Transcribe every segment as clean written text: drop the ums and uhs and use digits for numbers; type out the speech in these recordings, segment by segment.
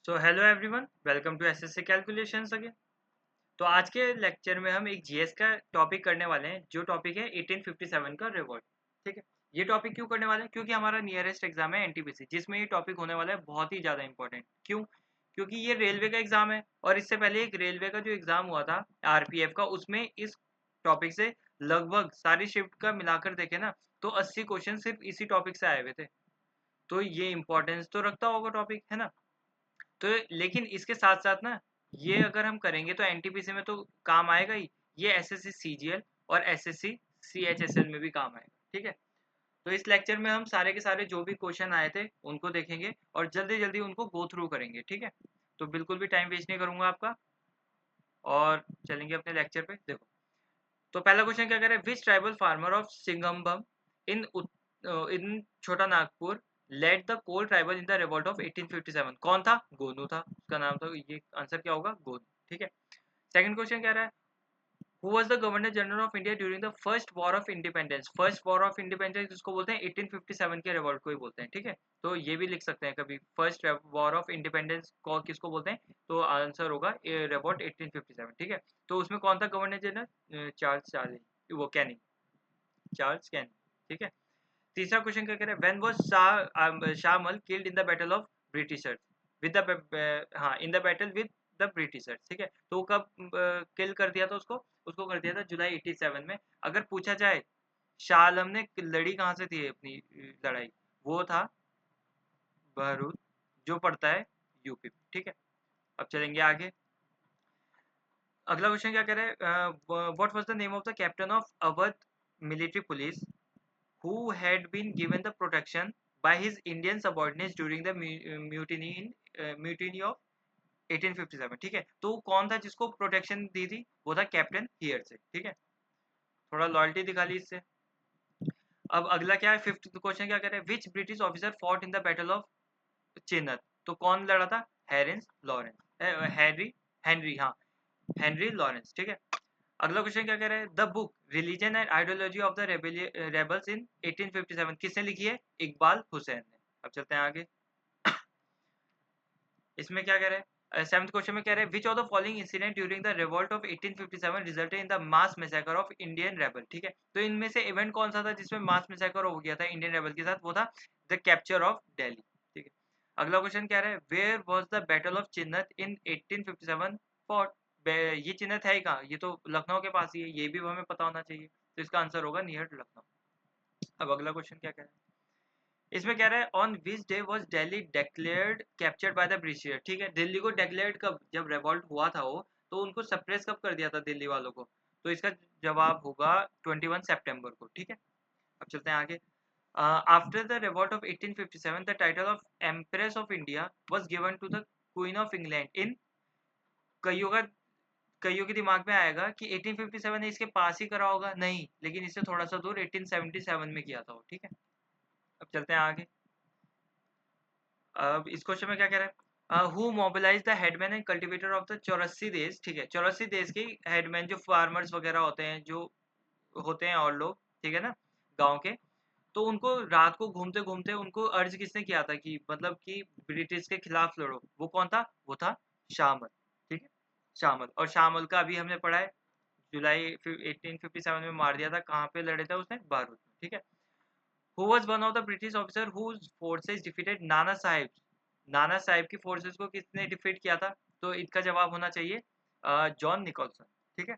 So hello everyone, welcome to SSC calculations again. तो आज के लेक्चर में हम एक जीएस का टॉपिक करने वाले हैं, जो टॉपिक है 1857 का रिवॉल्ट। ठीक है, ये टॉपिक क्यों करने वाले हैं? क्योंकि हमारा नियरेस्ट एग्जाम है एनटीपीसी, जिसमें ये टॉपिक होने वाला है बहुत ही ज़्यादा इंपॉर्टेंट। क्यों? क्योंकि ये रेलवे का एग्जाम है, और इससे पहले एक रेलवे का जो एग्जाम हुआ था आरपीएफ का, उसमें इस टॉपिक से लगभग सारी शिफ्ट का मिलाकर देखे ना, तो 80 क्वेश्चन सिर्फ इसी टॉपिक से आए हुए थे। तो ये इंपॉर्टेंस तो रखता होगा टॉपिक, है ना? तो लेकिन इसके साथ-साथ ना, ये अगर हम करेंगे तो एनटीपीसी में तो काम आएगा ही, ये एसएससी सीजीएल और एसएससी सीएचएसएल में भी काम आएगा। ठीक है? तो इस लेक्चर में हम सारे के सारे जो भी क्वेश्चन आए थे उनको देखेंगे और जल्दी-जल्दी उनको गो थ्रू करेंगे। ठीक है? तो बिल्कुल भी टाइम वेस्ट नहीं करूँगा आपका, और चलेंगे अपने लेक्चर पे। देखो, तो पहला क्वेश्चन क्या कह रहा है, विच ट्राइबल फार्मर ऑफ सिंगम्बम in in Chota Nagpur led the Kol tribal in the revolt of 1857? कौन था? गोनू था, उसका नाम था। ये आंसर क्या होगा? गोनू। ठीक है। सेकंड क्वेश्चन कह रहा है, who was the governor general of India during the first war of independence? First war of independence जिसको बोलते हैं 1857 के रिवॉल्ट को ही बोलते हैं। ठीक है, तो ये भी लिख सकते हैं कभी, फर्स्ट वॉर ऑफ इंडिपेंडेंस को किसको बोलते हैं? तो आंसर होगा रिवॉल्ट 1857। ठीक है, तो उसमें कौन था गवर्नर जनरल? चार्ल्स चार्ली, वो कैनिंग, चार्ल्स कैनिंग। ठीक है। तीसरा क्वेश्चन क्या कह रहा है, when was Shahmal killed in the battle of Britishers with the, हाँ, in the battle with the Britishers? ठीक है, तो वो कब किल कर दिया था उसको? उसको कर दिया था जुलाई 87 में। अगर पूछा जाए शाह आलम ने लड़ी कहाँ से थी अपनी लड़ाई, वो था बहरूद, जो पड़ता है यूपी में। ठीक है, अब चलेंगे आगे। अगला क्वेश्चन क्या कह रहा है, what was the name of the captain of Awadh military police who had been given the protection by his Indian subordinates during the mutiny of 1857? ठीक है, तो कौन था जिसको प्रोटेक्शन दी थी? वो था कैप्टन हियर से। ठीक है, थोड़ा लॉयल्टी दिखा ली इससे। अब अगला क्या है, फिफ्थ क्वेश्चन क्या कह रहे हैं, which British officer fought in the battle of Chinhat? तो कौन लड़ा था? हैरिस लॉरेंस, हैनरी, हेनरी, हाँ, हेनरी लॉरेंस। ठीक है। अगला क्वेश्चन क्या कह रहा है, the book religion and ideology of the rebels in 1857 किसने लिखी है? इकबाल हुसैन ने। अब चलते हैं आगे। इसमें क्या कह रहे हैं, सेवंथ क्वेश्चन में कह रहे हैं, which of the following incident during the revolt of 1857 resulted in the mass massacre of Indian rebel? ठीक है, तो इनमें से इवेंट कौन सा था जिसमें मास मैसेकर हो गया था इंडियन रेबल के साथ? वो था द कैप्चर ऑफ दिल्ली। ठीक है। अगला क्वेश्चन कह रहा है, where was the battle of Chinhat in 1857 fought? ये चिन्नत है ही कहाँ? ये तो लखनऊ के पास ही है, ये भी हमें पता होना चाहिए। तो इसका आंसर होगा नियर लखनऊ। अब अगला क्वेश्चन क्या कह रहा है, इसमें कह रहा है, on which day was Delhi declared captured by the britisher? ठीक है, दिल्ली को डिक्लेयर्ड कब? जब रिवॉल्ट हुआ था वो, तो उनको सप्रेस कब कर दिया था दिल्ली वालों को? तो इसका जवाब होगा 21 सितंबर को। ठीक है, अब चलते हैं आगे। After the revolt of 1857 the title of empress of India was given to the queen of England in? कईयों का कईयों के दिमाग में आएगा कि 1857 ने इसके पास ही करा होगा, नहीं, लेकिन इससे थोड़ा सा दूर 1877 में किया था वो। ठीक है, अब चलते हैं आगे। अब इस क्वेश्चन में क्या कह रहा है, who mobilise the headman and cultivator of the Chaurasi Desh? ठीक है, चौरासी देश के हेडमैन, जो फार्मर्स वगैरह होते हैं, जो होते हैं और लोग, ठीक है ना, गांव के, तो उनको रात को घूमते घूमते उनको अर्ज किसने किया था कि मतलब कि ब्रिटिश के खिलाफ लड़ो? वो कौन था? वो था शाहमल। ठीक है, शाहमल। और शाहमल का अभी हमने पढ़ा है, जुलाई 1857 में मार दिया था। कहाँ पे लड़े थे उसने? बारूद में। ठीक है। Who was one of the British officer whose forces defeated Nana Sahib? Nana Sahib की फोर्सेस को किसने डिफीट किया था? तो इसका जवाब होना चाहिए जॉन निकोलसन। ठीक है,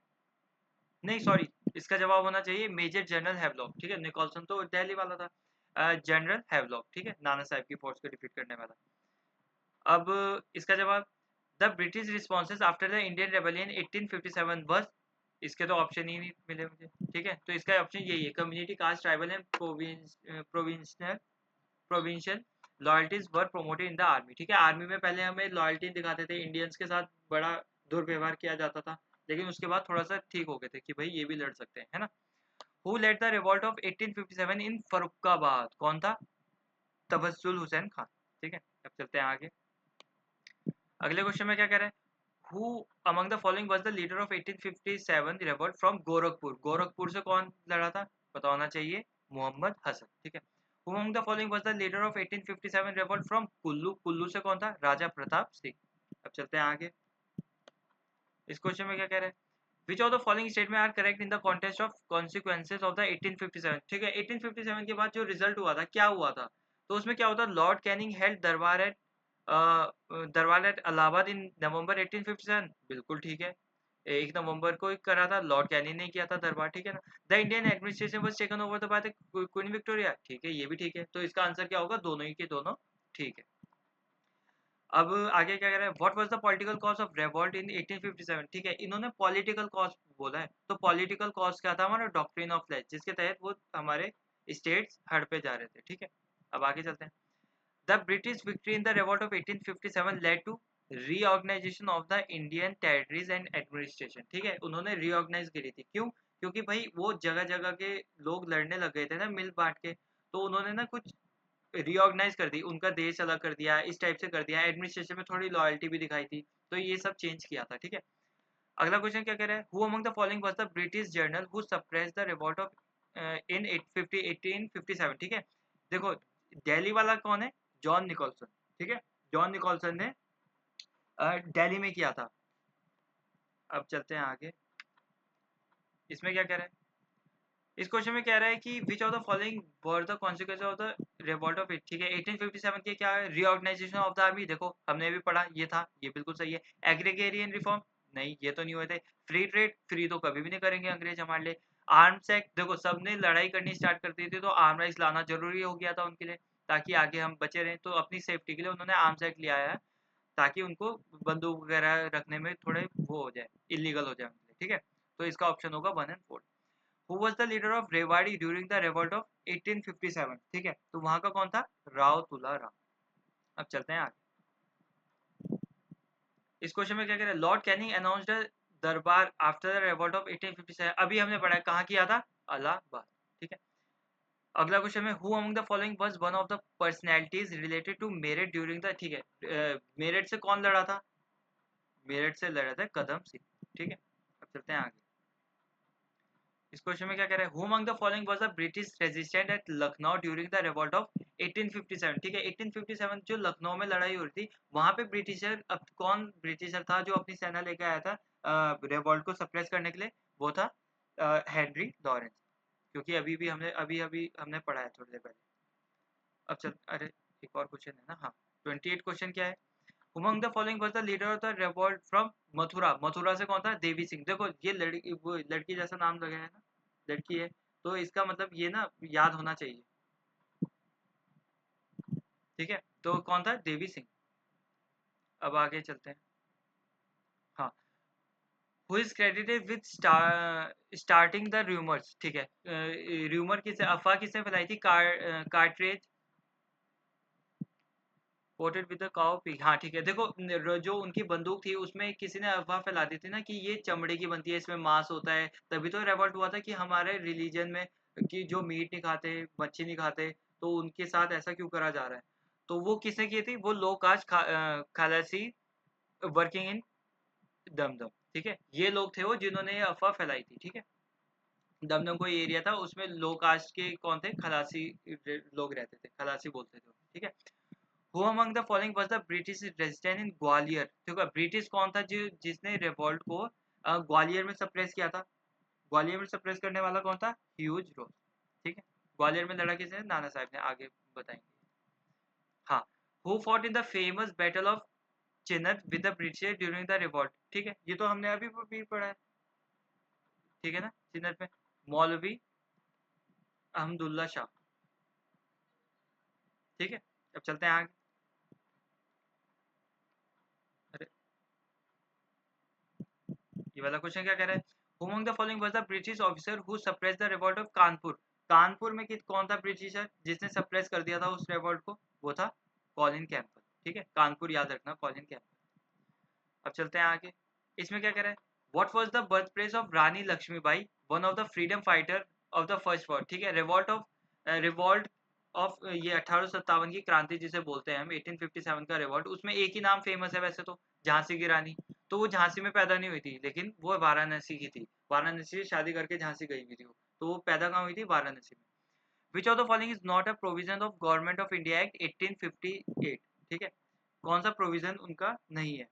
नहीं सॉरी, इसका जवाब होना चाहिए मेजर जनरल हैवलॉक। ठीक है, निकोलसन तो दिल्ली वाला था, जनरल हैवलॉक। ठीक है, नाना साहिब की फोर्स को डिफीट करने वाला। अब इसका जवाब, the British responses after the Indian rebellion 1857 बस, इसके तो ऑप्शन ही नहीं मिले मुझे। ठीक है, तो इसका ऑप्शन यही है, community, caste, tribal and provincial provincial loyalties were promoted in the army. ठीक है, आर्मी में पहले हमें लॉयल्टी दिखाते थे, इंडियंस के साथ बड़ा दुर्व्यवहार किया जाता था, लेकिन उसके बाद थोड़ा सा ठीक हो गए थे कि भाई ये भी लड़ सकते हैं, है ना। Who led the revolt of 1857 in Farrukhabad? कौन था? तबस्सुल हुसैन खान। ठीक है, अब चलते हैं आगे। अगले क्वेश्चन में क्या कह रहा है, who among the following was the leader of 1857 revolt from Gorakhpur? Gorakhpur से कौन लड़ा था? पता होना चाहिए, मोहम्मद हसन। ठीक है, Who among the following was the leader of 1857 revolt from Kullu? Kullu से कौन था? राजा प्रताप सिंह। अब चलते हैं आगे। इस क्वेश्चन में क्या कह रहे हैं? Which of the following statement are correct in the context of consequences of the 1857? ठीक है, 1857 के बाद जो रिजल्ट हुआ था, क्या हुआ था? तो उसमें क्या होता? लॉर्ड कैनिंग हेल्ड दरबार एट इलाहाबाद इन नवंबर 1857। बिल्कुल ठीक है, 1 नवंबर को करा था, लॉर्ड कैनिंग ने किया था दरबार, ठीक है ना। The Indian administration was taken over the by the queen Victoria, ठीक है, ये भी ठीक है। तो इसका आंसर क्या होगा? दोनों ही के दोनों ठीक है। अब आगे क्या कह रहा है? What was the political cause of revolt in 1857? ठीक है, इन्होंने पॉलिटिकल कॉज बोला है। तो पॉलिटिकल कॉज क्या था? हमारा डॉक्ट्रिन ऑफ लेज, जिसके तहत वो हमारे स्टेट्स हड़ पे जा रहे थे, ठीक है। अब आगे चलते हैं। The British victory in the revolt of 1857 led to reorganization of the Indian territories and administration, ठीक है, उन्होंने रीऑर्गेनाइज करी थी। क्यों? क्योंकि भाई वो जगह जगह के लोग लड़ने लग गए थे ना, मिल बांट के। तो उन्होंने ना कुछ रीऑर्गेनाइज कर दी, उनका देश अलग कर दिया, इस टाइप से कर दिया, एडमिनिस्ट्रेशन में थोड़ी लॉयल्टी भी दिखाई थी। तो ये सब चेंज किया था, ठीक है। अगला क्वेश्चन क्या कह रहा है? Who among the following was the British general who suppressed the revolt of in 1857, ठीक है। देखो, दिल्ली वाला कौन है? जॉन निकोलसन, ठीक है। जॉन निकोलसन ने दिल्ली में किया था। अब चलते हैं आगे। इसमें क्या कह रहा है? इस क्वेश्चन में कह रहा है कि विच of the following were the consequence of the revolt of it, ठीक है। 1857 के क्या है? रीऑर्गेनाइजेशन ऑफ द आर्मी, देखो हमने भी पढ़ा, ये था, ये बिल्कुल सही है। एग्रीगेरियन रिफॉर्म, नहीं ये तो नहीं हुए थे। फ्री ट्रेड, फ्री तो कभी भी नहीं करेंगे अंग्रेज हमारे लिए। आर्म्स एक्ट, देखो सबने लड़ाई करनी स्टार्ट कर दी थी, तो आर्मराइज लाना जरूरी हो गया था उनके लिए, ताकि आगे हम बचे रहें। तो अपनी सेफ्टी के लिए उन्होंने आर्म्स एक्ट ले आया है, ताकि उनको बंदूक वगैरह रखने में थोड़े वो हो जाए, इलीगल हो जाए उनके लिए, ठीक है। तो इसका ऑप्शन होगा 1 and 4। Who was the leader of Rewari during the revolt of 1857, ठीक है। तो वहां का कौन था? राव तुलाराम। अब चलते हैं आगे। इस क्वेश्चन में क्या कह रहा है? लॉर्ड कैनिंग अनाउंस्ड दरबार आफ्टर द रिवोल्ट ऑफ 1857, अभी हमने पढ़ा है, कहाँ किया था? इलाहाबाद, ठीक है। अगला क्वेश्चन में who among the following was one of the personalities related to Meerut during the, ठीक है, मेरठ से कौन लड़ा था? मेरठ से लड़ा था कदम सिंह, ठीक है। अब चलते हैं आगे। इस क्वेश्चन में क्या कह रहा है? Who among the following was the British resistant at Lucknow during the revolt of 1857, ठीक है। 1857 जो लखनऊ में लड़ाई हो रही थी, वहां पे ब्रिटिशर, अब कौन ब्रिटिशर था जो अपनी सेना लेकर आया था रिवोल्ट को सप्रेस करने के लिए? वो था हेनरी लॉरेंस, क्योंकि अभी अभी हमने पढ़ा है थोड़ी देर पहले। अब चल, अरे एक और क्वेश्चन है ना, हाँ। 28 क्वेश्चन क्या है? Among the following was the leader of the revolt from Mathura, Mathura से कौन था? देवी सिंह। देखो ये लड़की, वो लड़की जैसा नाम लगा है ना, लड़की है, तो इसका मतलब ये ना याद होना चाहिए, ठीक है। तो कौन था? देवी सिंह। अब आगे चलते हैं। हाँ, who is credited with starting the rumours, ठीक है। रूमर किसे, अफवाह किसने फैलाई थी? Cartridge coated with the cow pig, हाँ ठीक है। देखो जो उनकी बंदूक थी, उसमें किसी ने अफवाह फैला दी थी ना कि ये चमड़े की बनती है, इसमें मांस होता है। तभी तो रेवोल्ट हुआ था कि हमारे रिलीजन में कि जो मीट नहीं खाते, मच्छी नहीं खाते, तो उनके साथ ऐसा क्यों करा जा रहा है। तो वो किसने की थी? वो लो कास्ट खालासी वर्किंग इन दमदम, ठीक है। ये लोग थे वो जिन्होंने ये अफवाह फैलाई थी, ठीक है। दमदम कोई एरिया था, उसमें लो कास्ट के कौन थे? खलासी लोग रहते थे, खलासी बोलते थे, ठीक है। Who among the following was the British resistant in Gwalior, ठीक है। ब्रिटिश कौन था जो जिसने रिवोल्ट को ग्वालियर में सप्रेस किया था? ग्वालियर में सप्रेस करने वाला कौन था? ह्यूज रोज, ठीक है। ग्वालियर में लड़ा किसने? नाना साहब ने, आगे बताएंगे। हाँ, who fought in the famous battle of Chinhat with the British during the revolt, ठीक है। ये तो हमने अभी भी पढ़ा है, ठीक है ना। चिनत में मौलवी अहमदुल्ला शाह, ठीक है। अब चलते हैं आगे। अरे ये वाला क्वेश्चन क्या कह रहा है? Who among the following was the British officer who suppressed the revolt of Kanpur? Kanpur में कौन था ब्रिटिशर जिसने सप्रेस कर दिया था उस रिवोल्ट को? वो था कॉलिन कैंपबेल, ठीक है। कानपुर याद रखना, कॉलिन कैंपबेल। अब चलते हैं आगे। इसमें क्या कह रहा है? What was the birth place of Rani Laxmibai, one of the freedom fighter of the first war, ठीक है। रिवॉल्ट ऑफ ये 1857 की क्रांति जिसे बोलते हैं हम, 1857 का रिवॉल्ट, उसमें एक ही नाम फेमस है वैसे तो, झांसी की रानी। तो वो झांसी में पैदा नहीं हुई थी, लेकिन वो वाराणसी की थी। वाराणसी से शादी करके झांसी गई हुई थी वो, तो वो पैदा कहाँ हुई थी? वाराणसी में। विच of the following is not a provision of government of India act 1858, ठीक है, कौन सा प्रोविजन उनका नहीं है।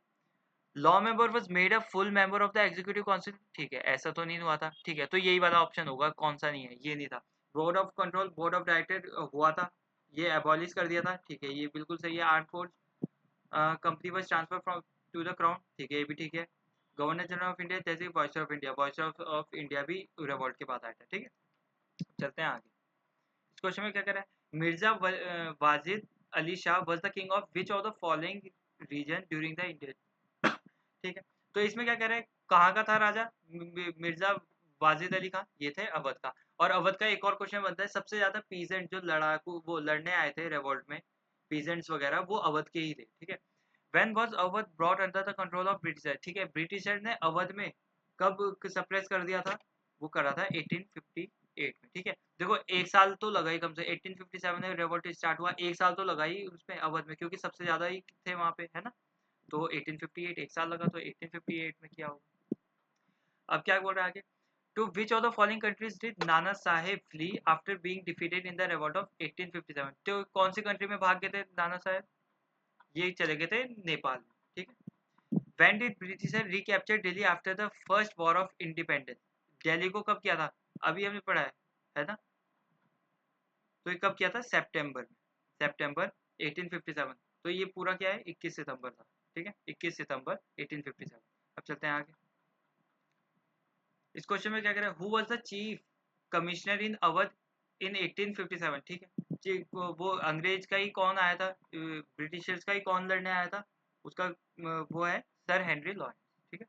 Law member was made a full member of the executive council, ठीक है, ऐसा तो नहीं हुआ था, ठीक है, तो यही वाला ऑप्शन होगा, कौन सा नहीं है, ये नहीं था। Board of control, board of director हुआ था, ये एबॉलिश कर दिया था, ठीक है, ये बिल्कुल सही है। Arm force company was transfer from to the crown, ठीक है, ये भी ठीक है। गवर्नर जनरल ऑफ इंडिया जैसे voice of India, voice of India भी रिवॉल्ट के बाद आया था, ठीक है। चलते हैं आगे। इस क्वेश्चन में क्या कह रहा है, Mirza Wajid Ali Shah was the king of which of the following reason during the Indian, ठीक है, तो इसमें क्या कह रहे हैं, कहाँ का था राजा मिर्जा वाजिद अली खान, ये थे अवध का। और अवध का एक और क्वेश्चन बनता है, सबसे ज्यादा पीजेंट जो लड़ाकू वो लड़ने आए थे रेवोल्ट में, पीजेंट्स वगैरह, वो अवध के ही थे, ठीक है। When was Awadh brought under the control of britisher, ठीक है, ब्रिटिशर ने अवध में कब सप्रेस कर दिया था, वो करा था 1858 में, ठीक है। देखो एक साल तो लगा ही कम से, 1857 में रेवोल्ट स्टार्ट हुआ, एक साल तो लगा ही उसमें अवध में, क्योंकि सबसे ज्यादा ही थे वहां पे, है ना। तो 1858 एक साल लगा, तो 1858 में क्या होगा। अब क्या बोल रहा है आगे, to which of the following countries did Nana Saheb flee after being defeated in the revolt of 1857, तो कौन सी कंट्री में भाग गए थे नाना साहेब, ये चले गए थे नेपाल में, ठीक है। When did britisher recapture Delhi after the first war of independence, Delhi को कब किया था, अभी हमने पढ़ा है ना, तो ये कब किया था, सितंबर में, सितंबर 1857, तो ये पूरा क्या है 21 सितंबर था, ठीक है, 21 सितंबर 1857। अब चलते हैं आगे। इस क्वेश्चन में क्या कह रहा है, who was the chief commissioner in Awadh in 1857, ठीक है, वो अंग्रेज का ही कौन आया था, ब्रिटिशर्स का ही कौन लड़ने आया था, उसका वो है सर हेनरी लॉरेंस, ठीक है,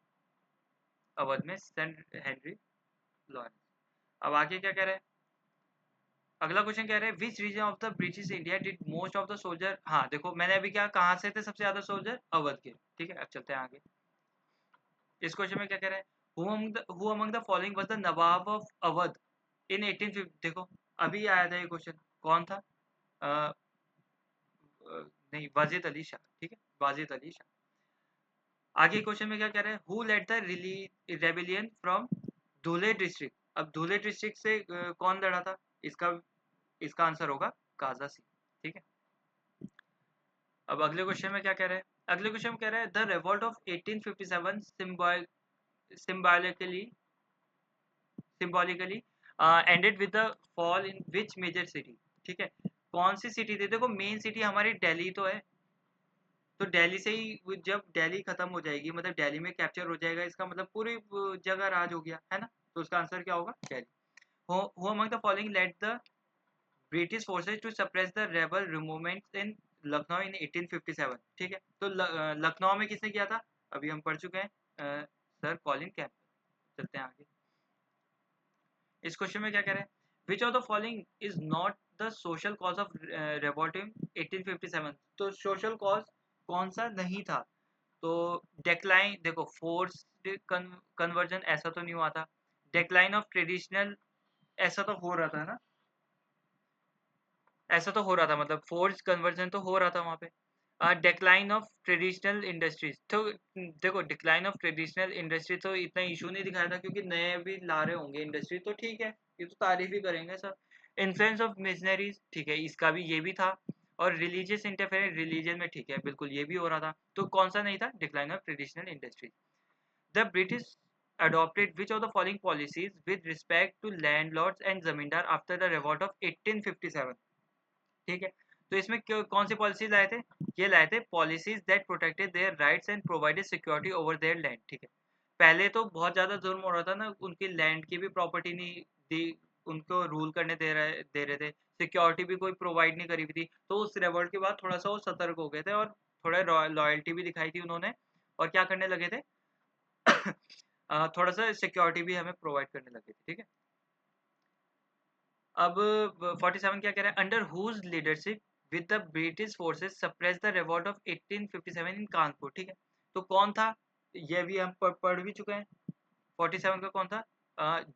अवध में सर हेनरी लॉरेंस। अब आगे क्या कह रहा है, अगला क्वेश्चन कह रहा है, which region of the British India did most of the soldier, हाँ देखो मैंने अभी क्या, कहाँ से थे सबसे ज्यादा सोल्जर, अवध के, ठीक है। अब चलते हैं आगे। इस क्वेश्चन में क्या कह रहा है, who among the following was the Nawab of Awadh in 1850, देखो अभी आया था ये क्वेश्चन, कौन था, अ, नहीं, वाजिद अली शाह, ठीक है, वाजिद अली शाह। आगे क्वेश्चन में क्या कह रहा है, who led the rebellion from Dhule district, अब धुले डिस्ट्रिक्ट से कौन लड़ा था, इसका इसका आंसर होगा काजा सिंह, ठीक है। अब अगले क्वेश्चन में क्या कह रहा है, अगले क्वेश्चन में कह रहा है, the revolt of 1857 symbolically symbolically ended with the fall in which major city, ठीक है, कौन सी सिटी थी, देखो मेन सिटी हमारी दिल्ली तो है, तो दिल्ली से ही जब दिल्ली खत्म हो जाएगी, मतलब दिल्ली में कैप्चर हो जाएगा, इसका मतलब पूरी जगह राज हो गया, है ना, तो उसका आंसर क्या होगा, Delhi. Who among the following led the British forces to suppress the rebel movement in Lucknow in 1857, ठीक है, तो लखनऊ में किसने किया था, अभी हम पढ़ चुके हैं, सर कॉलिन कैंपबेल। चलते हैं आगे। इस क्वेश्चन में क्या कह रहे हैं, which of the following is not the social cause of revolt इन 1857, तो सोशल कॉज कौन सा नहीं था, तो डेक्लाइन, देखो फोर्स कन्वर्जन ऐसा तो नहीं हुआ था, डेक्लाइन ऑफ ट्रेडिशनल ऐसा तो हो रहा था ना, ऐसा तो हो रहा था, मतलब फोर्स कन्वर्जन तो हो रहा था वहाँ पे। डिक्लाइन ऑफ ट्रेडिशनल इंडस्ट्रीज, तो देखो डिक्लाइन ऑफ ट्रेडिशनल इंडस्ट्री तो इतना इशू नहीं दिखाया था, क्योंकि नए भी ला रहे होंगे इंडस्ट्री, तो ठीक है, ये तो तारीफ ही करेंगे सब। इन्फ्लुएंस ऑफ मिशनरीज, ठीक है, इसका भी ये भी था। और रिलीजियस इंटरफेरेंस रिलीजन में, ठीक है, बिल्कुल ये भी हो रहा था, तो कौन सा नहीं था, decline of traditional industries. The British adopted which of the following policies with respect to landlords and zamindar after the revolt of 1857, ठीक है, तो इसमें कौन सी पॉलिसीज लाए थे, ये लाए थे policies that protected their rights and provided security over there land, ठीक है। पहले तो बहुत ज्यादा जुल्म हो रहा था ना, उनकी लैंड की भी प्रॉपर्टी नहीं दी, उनको रूल करने दे रहे थे, सिक्योरिटी भी कोई प्रोवाइड नहीं करी हुई थी, तो उस रेवोल्ट के बाद थोड़ा सा वो सतर्क हो गए थे, और थोड़ा लॉयल्टी भी दिखाई थी उन्होंने, और क्या करने लगे थे थोड़ा सा सिक्योरिटी भी हमें प्रोवाइड करने लगे थे, ठीक है। अब 47 क्या कह रहा है, under whose leadership with the British forces suppress the revolt of 1857 in Kanpur, ठीक है, तो कौन था, ये भी हम पढ़ भी चुके हैं। 47 का कौन था,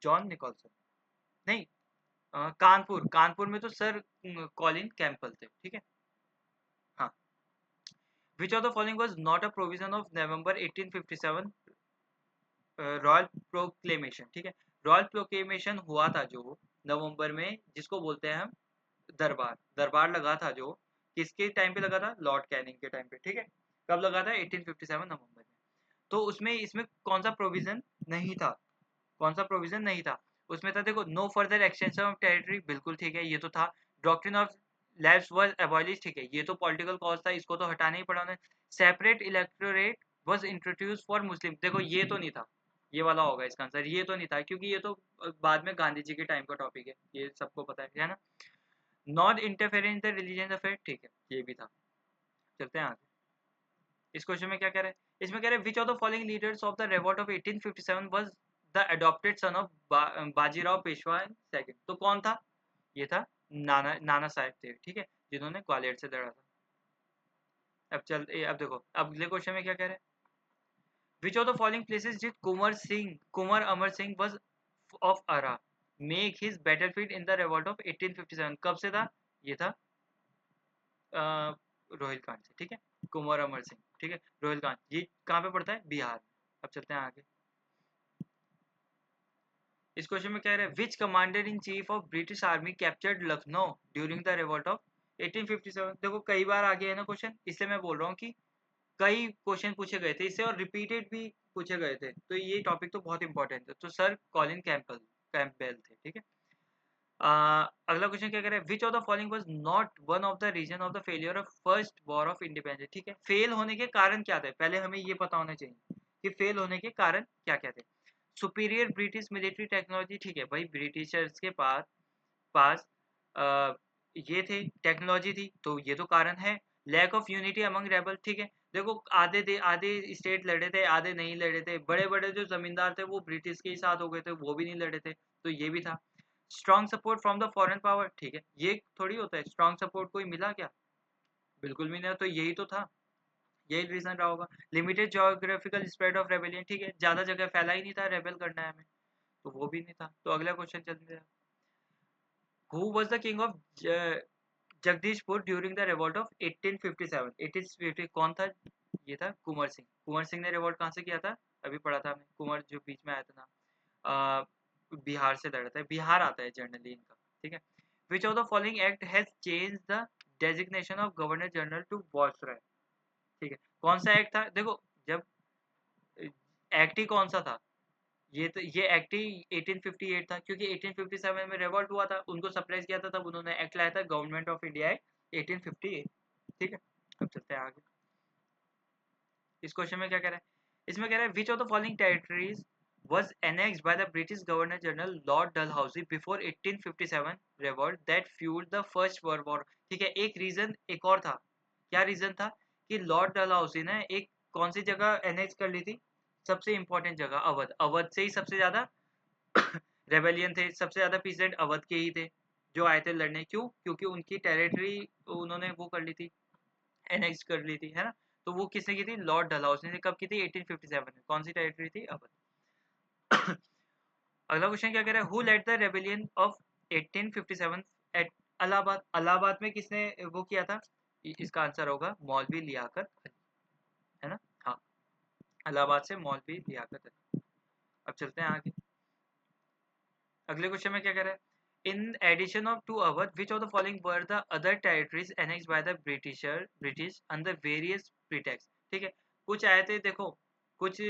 जॉन निकोलसन, नहीं, कानपुर, कानपुर में तो सर कॉलिन कैंपबेल थे, ठीक है। हाँ, विच of the following was not a provision of November 1857 royal proclamation, ठीक है, रॉयल प्रोक्लेमेशन हुआ था जो नवंबर में, जिसको बोलते हैं हम दरबार दरबार लगा था जो किसके टाइम पे लगा था, लॉर्ड कैनिंग के टाइम पे, ठीक है। कब लगा था, 1857 नवंबर में। तो उसमें इसमें कौन सा प्रोविजन नहीं था, कौन सा प्रोविजन नहीं था उसमें था, देखो no further extension of territory, बिल्कुल ठीक है, ये तो था। Doctrine of lapse was abolish, ठीक है, ये तो पॉलिटिकल कॉज था, इसको तो हटाना ही पड़ा उन्हें। Separate electorate was introduce for Muslim, देखो ये तो नहीं था, ये वाला होगा इसका आंसर, ये तो नहीं था क्योंकि ये तो बाद में गांधी जी के टाइम का टॉपिक है, ये सबको पता है ना। Non interference in the religion affair, ठीक है, ये भी था। चलते हैं आगे। इस क्वेश्चन में क्या कह रहे हैं, इसमें कह रहे हैं which of the following leaders of the revolt of 1857 was the adopted son of Bajirao Peshwa second, तो कौन था, ये था नाना नाना साहेब थे, ठीक है, जिन्होंने ग्वालियर से लड़ा था। अब देखो अब अगले क्वेश्चन में क्या कह रहे हैं, which of the following places did Kunwar Amar Singh was of Ara make his battlefield in the revolt of 1857, कब से था, ये था रोहिलखंड से, ठीक है, कुंवर अमर सिंह, ठीक है, रोहिलखंड ये कहाँ पे पड़ता है, बिहार में। अब चलते हैं आगे। इस क्वेश्चन में कह रहे हैं which commander in chief of British army captured Lucknow during the revolt of 1857, देखो कई बार आ गया है ना क्वेश्चन, इसलिए मैं बोल रहा हूँ कि कई क्वेश्चन पूछे गए थे इससे और रिपीटेड भी पूछे गए थे, तो ये टॉपिक तो बहुत इंपॉर्टेंट है, तो सर कॉलिन कैंपबेल थे, ठीक है। अगला क्वेश्चन क्या कह रहा है which of the following was not one of the reason of the failure of first war of independence, ठीक है, फेल होने के कारण क्या थे, पहले हमें ये पता होना चाहिए कि फेल होने के कारण क्या क्या थे। सुपीरियर ब्रिटिश मिलिट्री टेक्नोलॉजी, ठीक है भाई, ब्रिटिशर्स के पास पास आ, ये थे टेक्नोलॉजी थी, तो ये तो कारण है। Lack of unity among rebel, ठीक है, देखो आधे स्टेट लड़े थे, आधे नहीं लड़े थे, बड़े बड़े जो जमींदार थे वो ब्रिटिश के ही साथ हो गए थे, वो भी नहीं लड़े थे, तो ये भी था। Strong support from the foreign power, ठीक है, ये थोड़ी होता है स्ट्रॉन्ग सपोर्ट कोई मिला क्या, बिल्कुल भी नहीं, तो यही तो था, यही रीजन रहा होगा। Limited geographical spread of rebellion, ठीक है, ज्यादा जगह फैला ही नहीं था रेबेल करना है हमें, तो वो भी नहीं था। तो अगला क्वेश्चन चलते हैं, who was the king of Jagdishpur during the revolt of 1857, 1850 कौन था, ये था कुंवर सिंह। कुंवर सिंह ने रिवॉल्ट कहाँ से किया था, अभी पढ़ा था हमने, कुंवर जो बीच में आया था ना, बिहार से लड़ा था, बिहार आता है जनरली इनका, ठीक है। Which of the following act has change the designation of governor general to viceroy, ठीक है, कौन सा एक्ट था, देखो जब एक्ट ही कौन सा था, ये एक्ट ही 1858 था, क्योंकि 1857 में रिवॉल्ट हुआ था, उनको सरप्राइज किया था, तब उन्होंने एक्ट लाया था गवर्नमेंट ऑफ इंडिया एक्ट 1858, ठीक है। अब चलते हैं आगे। इस क्वेश्चन में क्या कह रहा है, इसमें कह रहा है which of the following territories was annexed by the British Governor General Lord Dalhousie before 1857 revolt that fueled the First World War, ठीक है, एक रीजन एक और था, क्या रीजन था कि लॉर्ड डलहौसी ने एक कौन सी जगह एनेक्स कर ली थी, सबसे इंपॉर्टेंट जगह अवध, अवध से ही सबसे ज्यादा रेबेलियन थे, सबसे ज्यादा पीसेंट अवध के ही थे जो आए थे लड़ने, क्यों, क्योंकि उनकी टेरिटरी उन्होंने वो कर ली थी, एनेक्स कर ली थी, है ना। तो वो किसने की थी, लॉर्ड डलहौसी ने, कब की थी, 1857 में, कौन सी टेरिटरी थी, अवध। अगला क्वेश्चन क्या कह रहा है who led the rebellion of 1857 at Allahabad, Allahabad में किसने वो किया था, इसका आंसर होगा मौलवी लियाकत अली, है ना, हाँ, इलाहाबाद से मौलवी लियाकत अली। अब चलते हैं आगे। अगले क्वेश्चन में क्या कह रहा है in addition of to Awadh which of the following were the other territories annexed by the British under various pretext, ठीक है, कुछ आए थे देखो, कुछ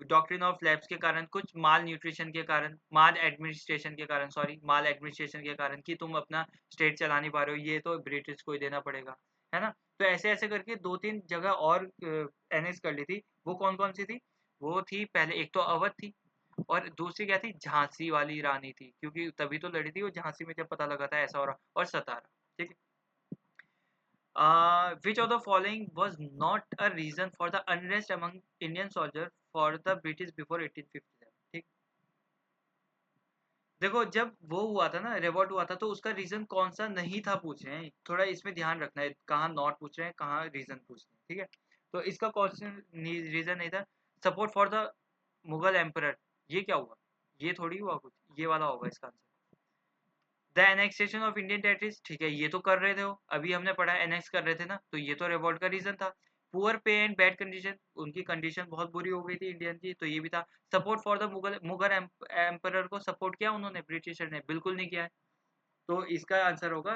डॉक्ट्रिन ऑफ लैब्स के कारण, कुछ माल न्यूट्रिशन के कारण, माल एडमिनिस्ट्रेशन के कारण, सॉरी माल एडमिनिस्ट्रेशन के कारण, कि तुम अपना स्टेट चला नहीं पा रहे हो, ये तो ब्रिटिश को ही देना पड़ेगा, है ना। तो ऐसे ऐसे करके दो तीन जगह और एनेक्स कर ली थी, वो कौन कौन सी थी, वो थी पहले एक तो अवध थी, और दूसरी क्या थी, झांसी वाली रानी थी, क्योंकि तभी तो लड़ी थी वो झांसी में, जब पता लगा था ऐसा हो रहा, और सतारा, ठीक है। Which of the following was not a reason for the unrest among Indian soldier for the British before 1857, ठीक। देखो जब वो हुआ था ना, रिवॉल्ट हुआ था, तो उसका रीजन कौन सा नहीं था पूछ रहे हैं, थोड़ा इसमें ध्यान रखना है, कहाँ नॉट पूछ रहे हैं, कहाँ रीजन पूछ रहे हैं, ठीक है। तो इसका क्वेश्चन रीजन नहीं था support for the Mughal emperor, ये क्या हुआ, ये थोड़ी हुआ कुछ, ये वाला होगा इसका answer. The annexation of Indian territories, ठीक है, ये तो कर रहे थे वो, अभी हमने पढ़ा एनेक्स कर रहे थे ना, तो ये तो रिवॉल्ट का रीजन था। पुअर पे एंड बैड कंडीशन, उनकी कंडीशन बहुत बुरी हो गई थी इंडियन की, तो ये भी था। Support for the Mughal Mughal emperor को सपोर्ट किया उन्होंने, ब्रिटिशर ने बिल्कुल नहीं किया है। तो इसका आंसर होगा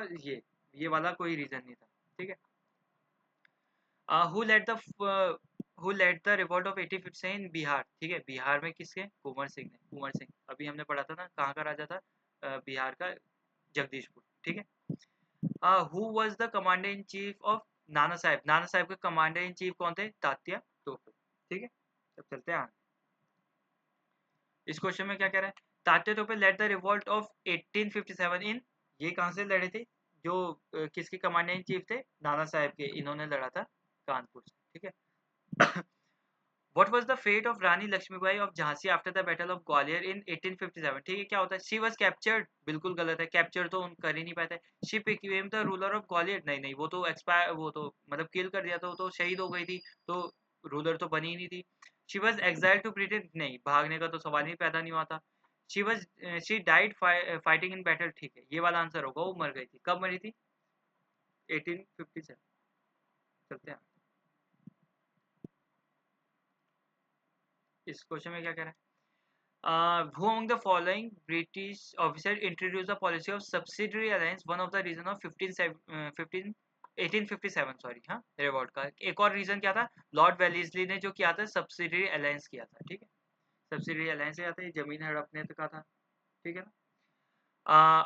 ये वाला कोई रीजन नहीं था, ठीक है। Who led the who led the revolt of 1857 in Bihar, ठीक है, बिहार में किसके, कुंवर सिंह ने, कुंवर सिंह अभी हमने पढ़ा था ना, कहाँ का राजा था, बिहार का, जगदीशपुर, ठीक है। Who was the commander in chief of Nana Saheb, Nana Saheb के कमांडर इन चीफ कौन थे, तात्या टोपे, ठीक है। अब चलते हैं आगे। इस क्वेश्चन में क्या कह रहा है, Tatya Tope led the revolt of 1857 in, ये कहाँ से लड़े थे, जो किसके कमांडर इन चीफ थे, नाना साहेब के, इन्होंने लड़ा था कानपुर से, ठीक है। What was the fate of Rani Lakshmibai of Jhansi after the Battle of Gwalior in 1857, ठीक है, क्या होता है, she was captured, बिल्कुल गलत है, कैप्चर तो कर ही नहीं पाते, she became the ruler of Gwalior, नहीं नहीं, वो तो एक्सपायर, वो तो मतलब किल कर दिया था, वो तो शहीद हो गई थी, तो रूलर तो बनी ही नहीं थी। she was exiled to Britain, नहीं, भागने का तो सवाल ही पैदा नहीं हुआ था। she died fighting in battle, ठीक है, ये वाला आंसर होगा, वो मर गई थी, कब मरी थी, 1857। चलते हैं इस क्वेश्चन में क्या कह रहा है, who among the following British officers introduced the policy of subsidiary alliance, one of the reason of 1857, sorry, हाँ, रिवॉल्ट का एक और रीजन क्या था, लॉर्ड वेलेस्ली ने जो किया था, सब्सिडरी अलायंस किया था, ठीक है, सब्सिडरी अलायंस क्या था, ये जमीन हड़पने का था, ठीक है ना।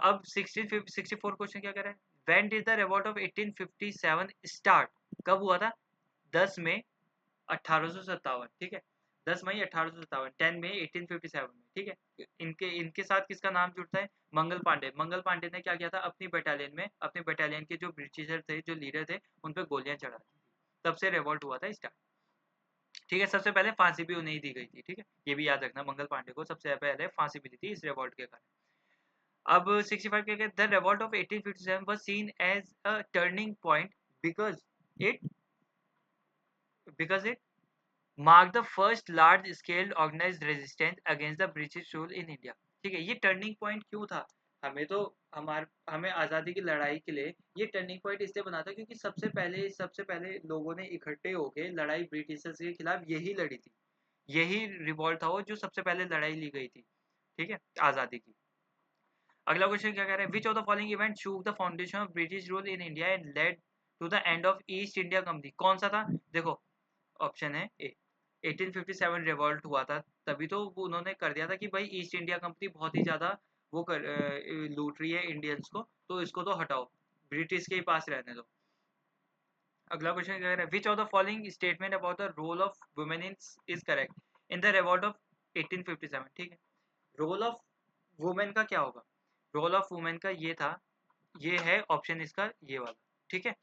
अब 64 क्वेश्चन क्या कह रहा है, when did the revolt of 1857 start, कब हुआ था, 10 मई 1857, ठीक है, 10 मई 1857, 10 मई 1857 में, ठीक है। इनके इनके साथ किसका नाम जुड़ता है, मंगल पांडे, मंगल पांडे ने क्या किया था, अपनी बटालियन में, अपने बटालियन के जो ब्रिटिशर थे, जो लीडर थे, उन पर गोलियां चढ़ा दी थी, तब से रिवॉल्ट हुआ था स्टार्ट, ठीक है। सबसे पहले फांसी भी उन्हें दी गई थी, ठीक है, ये भी याद रखना, मंगल पांडे को सबसे पहले फांसी मिली थी इस रिवॉल्ट के कारण। अब 65 के the revolt of 1857 was seen as a turning point because it because mark the first large scale organized resistance against the British rule in India, ठीक है। ये टर्निंग पॉइंट क्यों था, हमें तो हमें आज़ादी की लड़ाई के लिए ये टर्निंग पॉइंट इसलिए बना था क्योंकि सबसे पहले लोगों ने इकट्ठे होकर लड़ाई ब्रिटिशर्स के खिलाफ यही लड़ी थी, यही रिवॉल्ट था वो जो सबसे पहले लड़ाई ली गई थी, ठीक है, आज़ादी की। अगला क्वेश्चन क्या कह रहा है, which of the following event shook the foundation of British rule in India and led to the end of East India Company, कौन सा था, देखो ऑप्शन है ए, 1857 रिवॉल्ट हुआ था, तभी तो उन्होंने कर दिया था कि भाई ईस्ट इंडिया कंपनी बहुत ही ज़्यादा लूट रही है इंडियंस को, तो इसको तो हटाओ, ब्रिटिश के ही पास रहने दो। अगला क्वेश्चन क्या है, which of the following statement about the role of women in is correct in the revolt of 1857, ठीक है। रोल ऑफ वुमेन का क्या होगा, रोल ऑफ वुमेन का ये है ऑप्शन इसका ये वाला, ठीक है,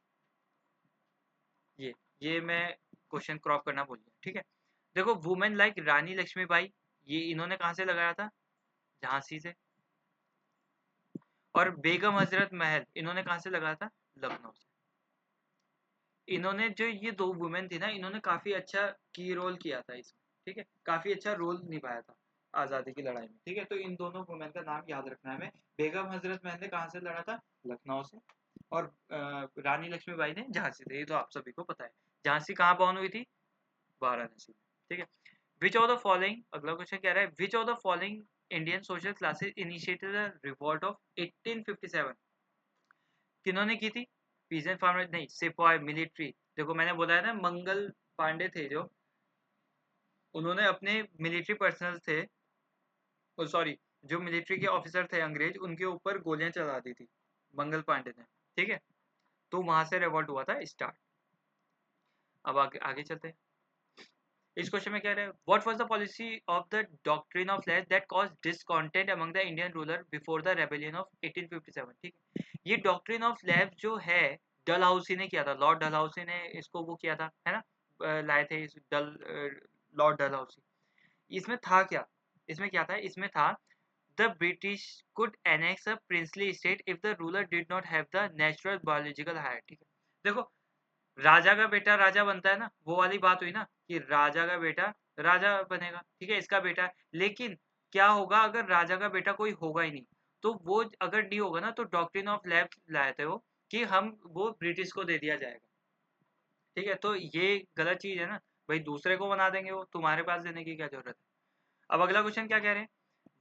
ये मैं क्वेश्चन क्रॉप करना भूल गया, ठीक है। देखो वुमेन लाइक रानी लक्ष्मीबाई, ये इन्होंने कहाँ से लगाया था, झांसी से, और बेगम हजरत महल इन्होंने कहाँ से लगाया था, लखनऊ से। इन्होंने जो ये दो वुमेन थी ना, इन्होंने काफी अच्छा की रोल किया था इसमें, ठीक है, काफी अच्छा रोल निभाया था आज़ादी की लड़ाई में, ठीक है। तो इन दोनों वुमेन का नाम याद रखना है हमें, बेगम हजरत महल ने कहाँ से लड़ा था, लखनऊ से, और रानी लक्ष्मीबाई ने झांसी से, ये तो आप सभी को पता है। झांसी कहाँ बॉर्न हुई थी, वाराणसी में, ठीक है। विच ऑफ द फॉलोइंग, अगला क्वेश्चन कह रहा है, which of the following Indian social classes initiated the revolt of 1857, किन्होंने की थी, पीजेंट फार्मर, नहीं, सिपाही, मिलिट्री, देखो मैंने बोला है ना, मंगल पांडे थे जो, उन्होंने अपने मिलिट्री पर्सनल थे, सॉरी, जो मिलिट्री के ऑफिसर थे अंग्रेज, उनके ऊपर गोलियां चला दी थी मंगल पांडे ने, ठीक है, तो वहां से रिवॉल्ट हुआ था स्टार्ट। अब आगे चलते हैं। इस क्वेश्चन में क्या रहा है, what was the policy of the doctrine of slaves that caused discontent among the Indian ruler before the rebellion of 1857, ठीक है। ये डॉक्ट्रिन ऑफ स्लेव्स जो है, डलहौसी ने किया था, लॉर्ड डलहौसी ने इसको वो किया था, है ना, लाए थे इस लॉर्ड डलहौसी। इसमें था क्या, इसमें क्या था, इसमें था the British could annex a princely state if the ruler did not have the natural biological heir, ठीक है। देखो राजा का बेटा राजा बनता है ना, वो वाली बात हुई ना, कि राजा का बेटा राजा बनेगा, ठीक है, इसका बेटा, लेकिन क्या होगा अगर राजा का बेटा कोई होगा ही नहीं, तो वो अगर नहीं होगा ना, तो डॉक्ट्रिन ऑफ लैब्स लाए थे वो, कि हम वो ब्रिटिश को दे दिया जाएगा, ठीक है। तो ये गलत चीज है ना, भाई दूसरे को बना देंगे, वो तुम्हारे पास देने की क्या जरूरत है। अब अगला क्वेश्चन क्या कह रहे हैं,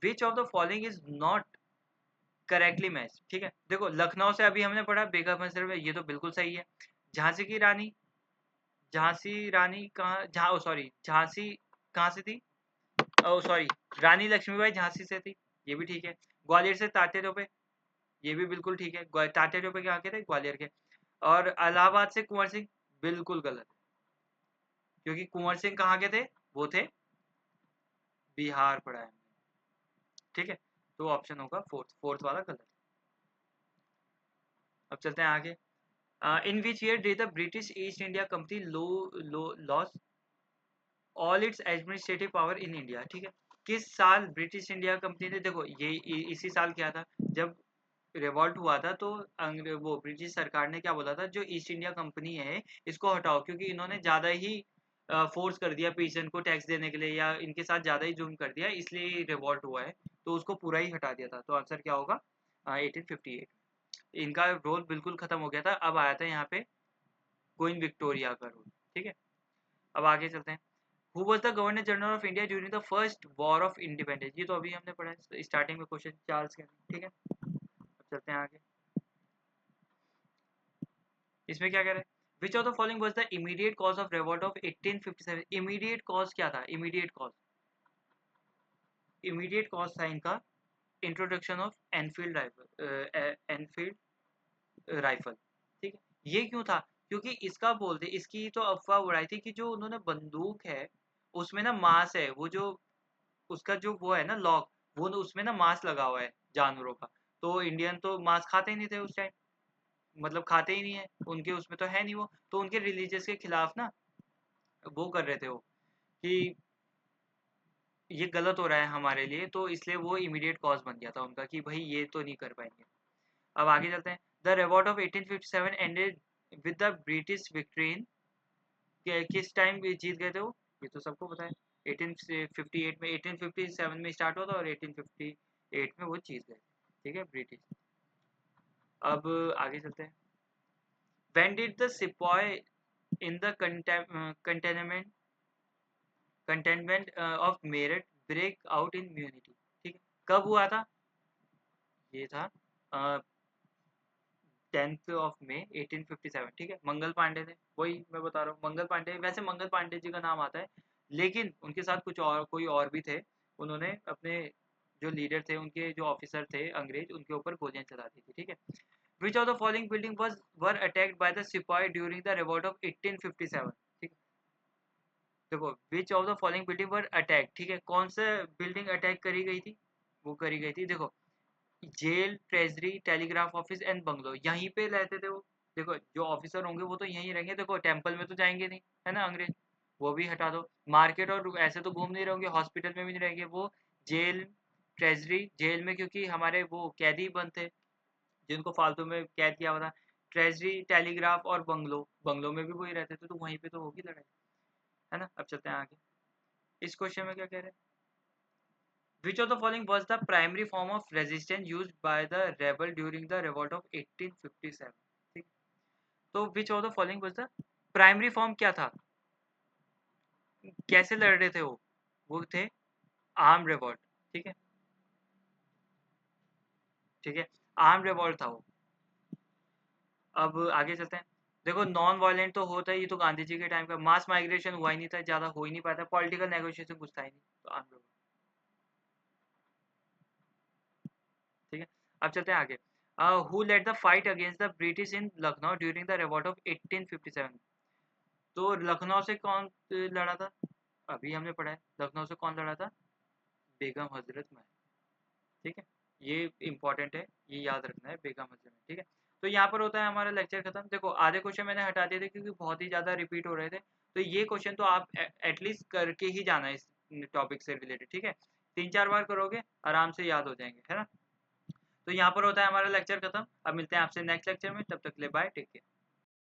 which of the following is not correctly match. ठीक है, देखो लखनऊ से अभी हमने पढ़ा बेगम मस्जिद में, ये तो बिल्कुल सही है। झांसी की रानी, झांसी रानी कहाँ, सॉरी झांसी कहाँ से थी, ओ सॉरी रानी लक्ष्मीबाई झांसी से थी, ये भी ठीक है। ग्वालियर से तात्या टोपे, ये भी बिल्कुल ठीक है। तात्या टोपे कहाँ के थे, ग्वालियर के। और इलाहाबाद से कुंवर सिंह, बिल्कुल गलत, क्योंकि कुंवर सिंह कहाँ के थे, वो थे बिहार पढ़ा है। ठीक है, तो ऑप्शन होगा फोर्थ, फोर्थ वाला गलत। अब चलते हैं आगे। In which year did the British East India company loss all its administrative power in India. ठीक है, किस साल ब्रिटिश इंडिया कंपनी ने, देखो ये इसी साल क्या था, जब रिवॉल्ट हुआ था, तो वो ब्रिटिश सरकार ने क्या बोला था, जो ईस्ट इंडिया कंपनी है इसको हटाओ, क्योंकि इन्होंने ज़्यादा ही फोर्स कर दिया पीसन को टैक्स देने के लिए, या इनके साथ ज़्यादा ही जुल्म कर दिया, इसलिए रिवॉल्ट हुआ है, तो उसको पूरा ही हटा दिया था। तो आंसर क्या होगा, 1858। इनका रोल बिल्कुल खत्म हो गया था, अब आया था यहाँ पे क्वीन विक्टोरिया का रोल। ठीक है, अब आगे चलते हैं। Who was the governor general of India during the first war of independence, ये तो अभी हमने पढ़ा है स्टार्टिंग में क्वेश्चन, चार्ल्स केनिंग। ठीक है, अब चलते हैं आगे। इसमें क्या कह रहे हैं, which of the following was the immediate cause of revolt of 1857। Immediate cause क्या था, इमीडिएट कॉज, इमीडिएट कॉज था इनका introduction of Enfield rifle, Enfield rifle. ठीक है, ये क्यों था, क्योंकि इसका बोलते, इसकी तो अफवाह उड़ाई थी कि जो उन्होंने बंदूक है उसमें ना मांस है, वो जो उसका जो वो है ना लॉक, वो उसमें ना मांस लगा हुआ है जानवरों का, तो इंडियन तो मांस खाते ही नहीं थे उस टाइम, मतलब खाते ही नहीं है, उनके उसमें तो है नहीं वो, तो उनके रिलीजियस के खिलाफ ना वो कर रहे थे वो, कि ये गलत हो रहा है हमारे लिए, तो इसलिए वो इमीडिएट कॉज बन गया था उनका कि भाई ये तो नहीं कर पाएंगे। अब आगे चलते हैं। The revolt of 1857 ended with the British victory इन, किस टाइम जीत गए थे वो, ये तो सबको पता है, 1858 में, 1857 में स्टार्ट हुआ था और 1858 में वो जीत गए। ठीक है, ब्रिटिश। अब आगे चलते हैं। When did the sepoy in the cantonment of Meerut break out in mutiny. ठीक है, कब हुआ था, ये था 10 मई 1857। ठीक है, मंगल पांडे थे, वही मैं बता रहा हूँ, मंगल पांडे, वैसे मंगल पांडे जी का नाम आता है, लेकिन उनके साथ कुछ और, कोई और भी थे, उन्होंने अपने जो लीडर थे, उनके जो ऑफिसर थे अंग्रेज, उनके ऊपर गोलियां चला दी थी। ठीक है, which of the following building was were attacked by the सिपाही ड्यूरिंग द रिवॉल्ट ऑफ 1857। ठीक है, देखो विच of the following building were attack. ठीक है, कौन सा बिल्डिंग अटैक करी गई थी, वो करी गई थी, देखो jail, treasury, telegraph office and bungalow, यहीं पे रहते थे वो। देखो जो ऑफिसर होंगे वो तो यहीं रहेंगे, देखो टेम्पल में तो जाएंगे नहीं, है ना अंग्रेज, वो भी हटा दो। मार्केट और ऐसे तो घूम नहीं रहेंगे, हॉस्पिटल में भी नहीं रहेंगे वो। जेल, ट्रेजरी, जेल में क्योंकि हमारे वो कैदी बंद थे जिनको फालतू में कैद किया हुआ था। ट्रेजरी, टेलीग्राफ और बंगलो, बंगलो में भी वही रहते थे, तो वहीं पे तो होगी लड़ाई, है ना। अब चलते हैं आगे। इस क्वेश्चन में क्या कह रहे हैं, which of the following was the primary form of resistance used by the rebel during the revolt of 1857। ठीक, तो which of the following was the primary form, क्या था, कैसे लड़ रहे थे वो थे आर्म रिवॉल्ट। ठीक है, ठीक है, आर्म रिवॉल्ट था वो। अब आगे चलते हैं। देखो नॉन वायलेंट तो होता है, ये तो गांधी जी के टाइम का, मास माइग्रेशन हुआ ही नहीं था, ज्यादा हो ही नहीं पाता, पॉलिटिकल नेगोशिएशन कुछ था ही नहीं, तो आर्म रिवॉल्ट। ठीक है, अब चलते हैं आगे। Who led the fight against the British in Lucknow during the revolt of 1857। तो लखनऊ से कौन लड़ा था, अभी हमने पढ़ा है, लखनऊ से कौन लड़ा था, बेगम हजरत महल। ठीक है, ये इंपॉर्टेंट है, ये याद रखना है, बेगम हजरत महल। ठीक है, तो यहाँ पर होता है हमारा लेक्चर खत्म। देखो आधे क्वेश्चन मैंने हटा दिए थे क्योंकि बहुत ही ज़्यादा रिपीट हो रहे थे, तो ये क्वेश्चन तो आप एटलीस्ट करके ही जाना है इस टॉपिक से रिलेटेड। ठीक है, 3-4 बार करोगे आराम से याद हो जाएंगे, है ना। तो यहाँ पर होता है हमारा लेक्चर खत्म, अब मिलते हैं आपसे नेक्स्ट लेक्चर में, तब तक के लिए बाय, टेक केयर।